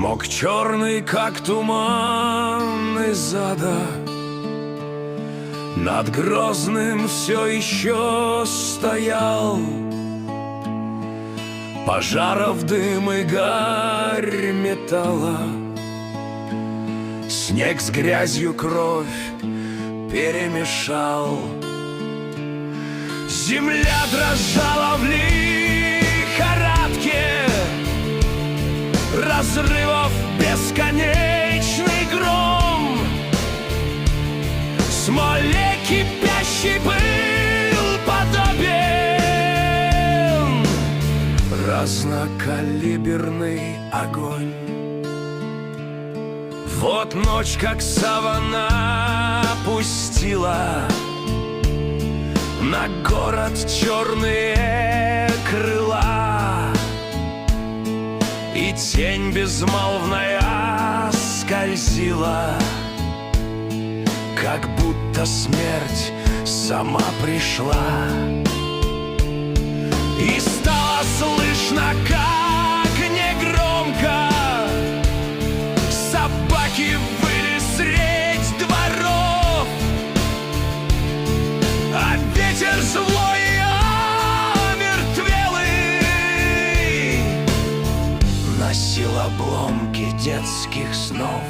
Смог черный, как туман из ада, над Грозным все еще стоял. Пожаров дым и гарь металла, снег с грязью кровь перемешал. Земля дрожала в лихорадке разрывов, бесконечный гром. Смоле кипящий был подобен разнокалиберный огонь. Вот ночь, как савана, пустила на город черные крыла, и тень безмолвная скользила, как будто смерть сама пришла. И стало слышно, как негромко собаки выли средь дворов, а ветер злой и омертвелый носил обломки детских снов.